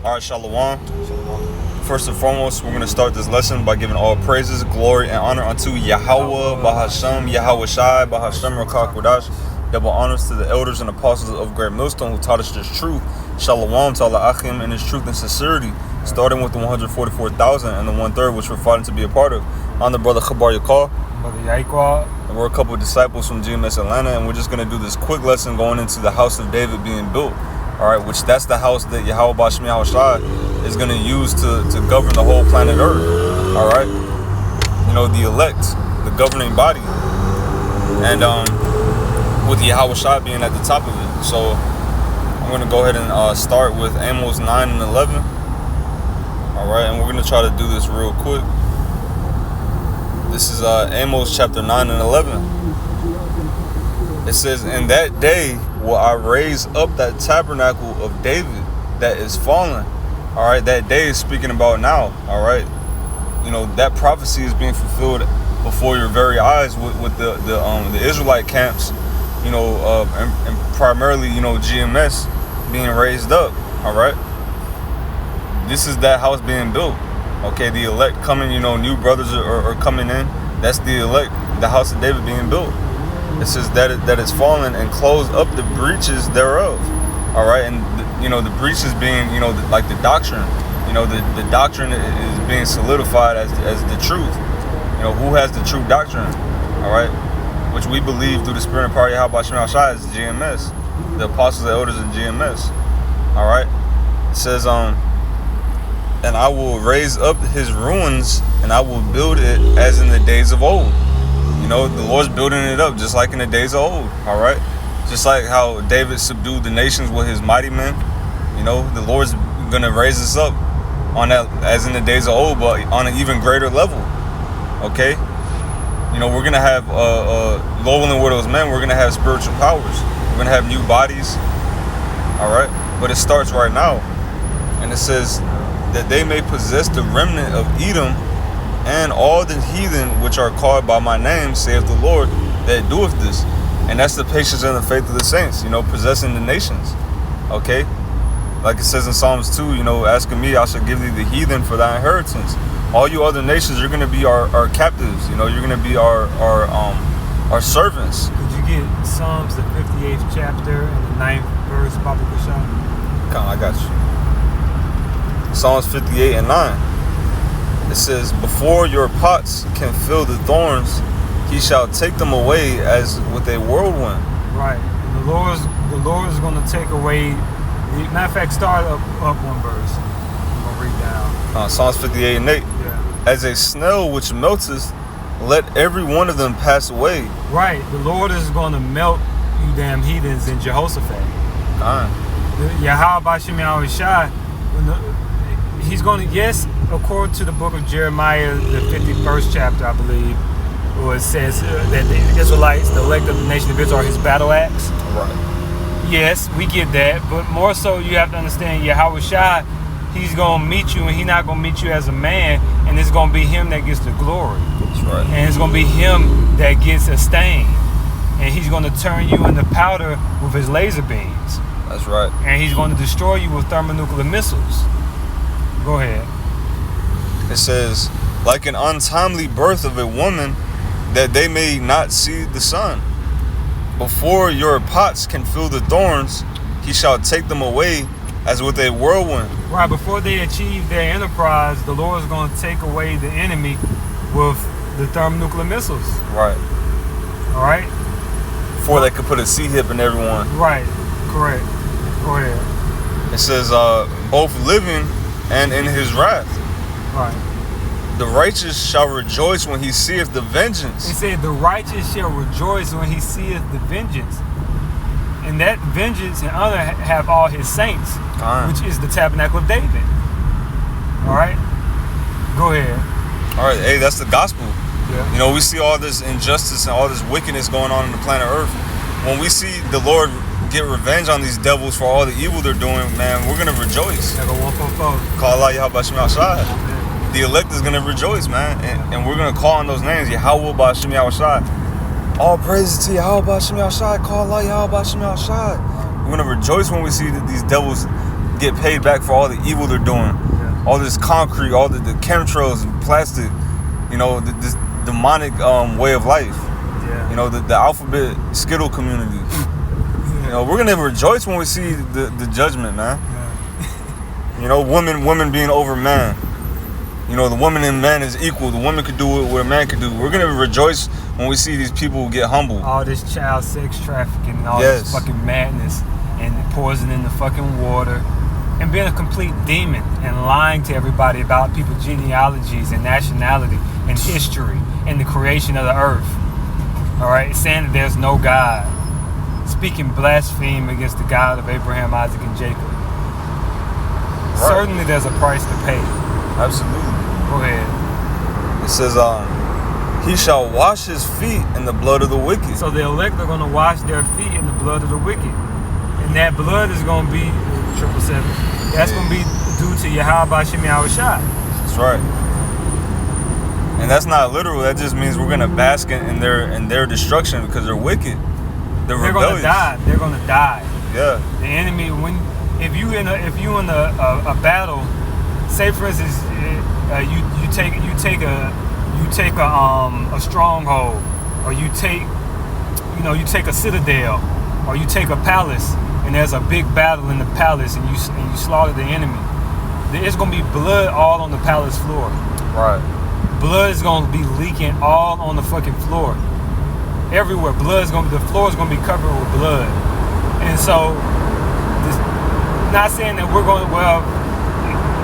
Alright, Shalom. First and foremost, we're going to start this lesson by giving all praises, glory, and honor unto Yahweh, Bahasham, Yahweh Shai, Bahasham, Rakah Kodash. Double honors to the elders and apostles of Great Millstone who taught us this truth. Shalom to Allah Achim and his truth and sincerity, starting with the 144,000 and the 1/3 which we're fighting to be a part of. I'm the brother Khabar Yakar. Brother Yaikwa. And we're a couple of disciples from GMS Atlanta, and we're just going to do this quick lesson going into the house of David being built. Alright, which that's the house that Yahweh Bashmi Shai is going to use to govern the whole planet Earth. Alright? You know, the elect, the governing body. And with Yahweh Shai being at the top of it. So I'm going to go ahead and start with Amos 9 and 11. Alright, and we're going to try to do this real quick. This is Amos chapter 9 and 11. It says, "In that day will I raise up that tabernacle of David that is fallen." Alright, that day is speaking about now. Alright, you know, that prophecy is being fulfilled before your very eyes with the Israelite camps, you know, and primarily, you know, GMS being raised up. Alright, this is that house being built. Okay, the elect coming, you know, new brothers are coming in. That's the elect, the house of David being built. It says that it's fallen and closed up the breaches thereof. All right, and you know, the breaches being, you know, like the doctrine. You know, the doctrine is being solidified as the truth. You know, who has the true doctrine? All right, which we believe through the Spirit and power of Yahweh Shai is GMS, the apostles and elders of GMS. All right, it says and I will raise up his ruins, and I will build it as in the days of old. You know, the Lord's building it up just like in the days of old. All right, just like how David subdued the nations with his mighty men. You know, the Lord's gonna raise us up on that as in the days of old, but on an even greater level. Okay, you know, we're gonna have Lowell and Widow's men. We're gonna have spiritual powers. We're gonna have new bodies. All right, but it starts right now, and it says that they may possess the remnant of Edom and all the heathen which are called by my name, saith the Lord, that doeth this. And that's the patience and the faith of the saints, you know, possessing the nations. Okay? Like it says in Psalms 2, you know, asking me, I shall give thee the heathen for thy inheritance. All you other nations, you're going to be our captives. You know, you're going to be our servants. Could you get Psalms, the 58th chapter and the 9th verse, Baba Kushal? Come on, I got you. Psalms 58 and 9. It says, "Before your pots can fill the thorns, he shall take them away as with a whirlwind." Right. And the Lord is going to take away. Matter of fact, start up one verse. I'm going to read down. Psalms 58 and 8. Yeah. "As a snail which melteth, let every one of them pass away." Right. The Lord is going to melt you damn heathens in Jehoshaphat. Yahweh Bashim Yahweh Shai. He's going to, yes, according to the book of Jeremiah, the 51st chapter, I believe, where it says that the Israelites, the elect of the nation of Israel, are his battle axe. Right. Yes, we get that, but more so you have to understand Yahweh Shai, he's going to meet you, and he's not going to meet you as a man, and it's going to be him that gets the glory. That's right. And it's going to be him that gets a stain. And he's going to turn you into powder with his laser beams. That's right. And he's going to destroy you with thermonuclear missiles. Go ahead. It says, "Like an untimely birth of a woman, that they may not see the sun. Before your pots can fill the thorns, he shall take them away as with a whirlwind." Right, before they achieve their enterprise, the Lord is going to take away the enemy with the thermonuclear missiles. Right. All right? Before they could put a C-hip in everyone. Right, correct. Go ahead. It says, both living and in his wrath. Right. "The righteous shall rejoice when he seeth the vengeance." He said, "The righteous shall rejoice when he seeth the vengeance." And that vengeance and honor have all his saints, which is the tabernacle of David. All right? Go ahead. All right, hey, that's the gospel. Yeah. You know, we see all this injustice and all this wickedness going on the planet Earth. When we see the Lord get revenge on these devils for all the evil they're doing, man, we're going to rejoice. Call Allah Yahweh Shai. The elect is going to rejoice, man. And we're going to call on those names. Yahweh Bashim Shai. All praises to Yahweh Bashim Shai. Call Allah Yahweh Bashim Shai. We're going to rejoice when we see that these devils get paid back for all the evil they're doing. Yeah. All this concrete, all the chemtrails and plastic, you know, this demonic way of life. Yeah. You know, the alphabet Skittle community. You know, we're gonna rejoice when we see the judgment, man. Yeah. You know, women being over man. You know, the woman and man is equal. The woman could do what a man could do. We're gonna rejoice when we see these people get humbled. All this child sex trafficking and all Yes. this fucking madness and poisoning the fucking water and being a complete demon and lying to everybody about people's genealogies and nationality and history and the creation of the earth. All right, saying that there's no God, speaking blaspheme against the God of Abraham, Isaac, and Jacob. Right. Certainly, there's a price to pay. Absolutely. Go ahead. It says, he shall wash his feet in the blood of the wicked. So the elect are going to wash their feet in the blood of the wicked. And that blood is going to be 777. That's going to be due to Yahweh Shem Yahushua. That's right. And that's not literal. That just means we're gonna bask in their destruction because they're wicked. They're rebellious. Going to die. They're going to die. Yeah. The enemy, if you in a battle, say for instance, you take a stronghold, or you take a citadel, or you take a palace, and there's a big battle in the palace, and you slaughter the enemy. There's gonna be blood all on the palace floor. Right. Blood is gonna be leaking all on the fucking floor. Everywhere, the floor is gonna be covered with blood. And so, not saying that we're going. Well,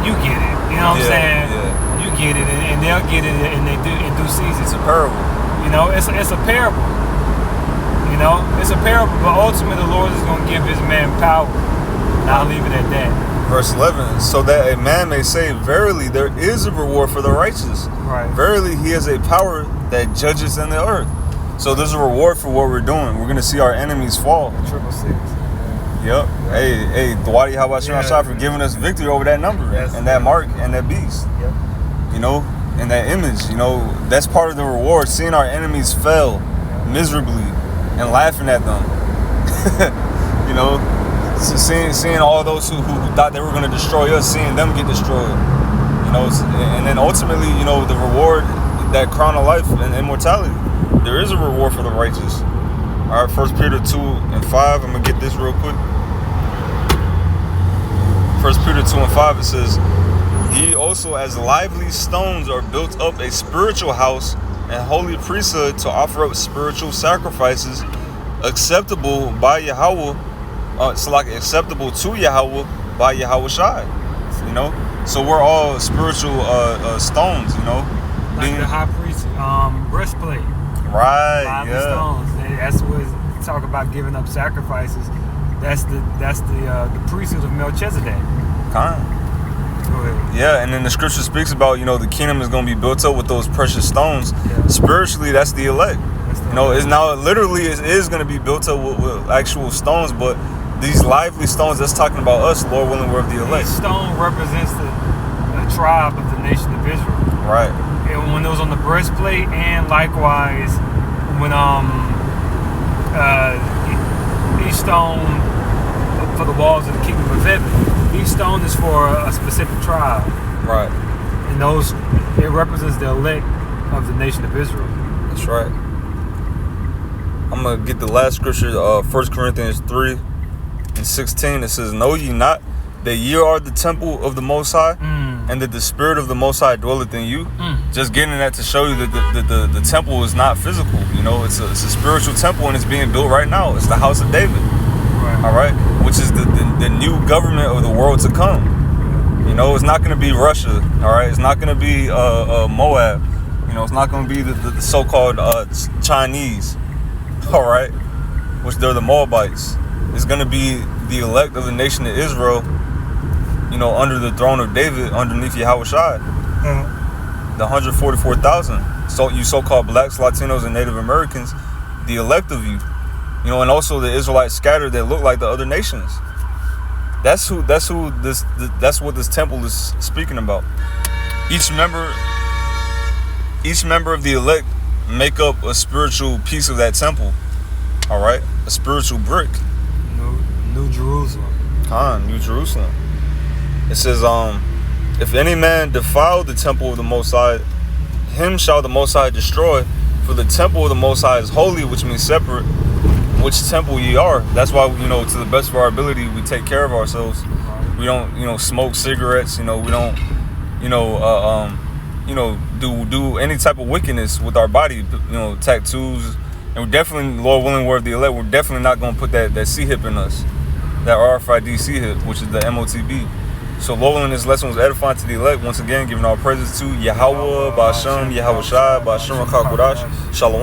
you get it. You know what I'm saying? Yeah. You get it, and they'll get it, and they do in due season. It's a parable. You know, it's a parable. You know, it's a parable, but ultimately the Lord is going to give his man power. And I'll leave it at that. Verse 11, so that a man may say, verily, there is a reward for the righteous. Right. Verily, he has a power that judges in the earth. So there's a reward for what we're doing. We're going to see our enemies fall. 666. Yep. Hey, Dwadi, how about Shah for giving us victory over that number and that mark and that beast? Yep. You know, and that image. You know, that's part of the reward. Seeing our enemies fail miserably and laughing at them. You know, seeing all those who thought they were going to destroy us, seeing them get destroyed. You know, and then ultimately, you know, the reward, that crown of life and immortality. There is a reward for the righteous. All right, 1 Peter 2:5. I'm going to get this real quick. 1 Peter 2:5, it says, ye also as lively stones are built up a spiritual house and holy priesthood to offer up spiritual sacrifices acceptable by Yahweh, acceptable to Yahweh by Yahushua. You know, so we're all spiritual stones. You know, like the high priest breastplate. Right. Lively Yeah. stones. That's what talk about giving up sacrifices. That's the priesthood of Melchizedek. Kind. Go ahead. Yeah, and then the scripture speaks about, you know, the kingdom is going to be built up with those precious stones. Yeah. Spiritually, that's the elect. You know, it's now literally it is going to be built up with actual stones, but these lively stones, that's talking about us, Lord willing, we're of the elect. Each stone represents the tribe of the nation of Israel. Right. And when it was on the breastplate, and likewise when each stone for the walls of the kingdom of heaven, each stone is for a specific tribe. Right. And it represents the elect of the nation of Israel. That's right. I'm going to get the last scripture, 1 Corinthians 3:16. It says, know ye not that ye are the temple of the Most High, and that the Spirit of the Most High dwelleth in you? Just getting that to show you that the temple is not physical. You know, it's a spiritual temple, and it's being built right now. It's the house of David. Right. All right, which is the new government of the world to come. You know, it's not going to be Russia. All right, it's not going to be Moab. You know, it's not going to be the so-called Chinese. All right, which they're the Moabites. It's going to be the elect of the nation of Israel. You know, under the throne of David, underneath Yahushua. The 144,000. So you so-called blacks, Latinos, and Native Americans, the elect of you. You know, and also the Israelites scattered that look like the other nations. That's what this temple is speaking about. Each member of the elect make up a spiritual piece of that temple. All right, a spiritual brick. New Jerusalem. New Jerusalem. It says, if any man defile the temple of the Most High, him shall the Most High destroy. For the temple of the Most High is holy, which means separate, which temple ye are. That's why, to the best of our ability, we take care of ourselves. We don't, smoke cigarettes. We don't, do any type of wickedness with our body. Tattoos. And we're definitely, Lord willing, word of the elect, we're definitely not going to put that C-hip in us. That RFID C-hip, which is the MOTB. So, Lord willing, this lesson was edifying to the elect. Once again, giving our praises to Yahweh, Ba'ashem, Yahweh Shai, Ba'ashem, Rakakwadash, Shalom.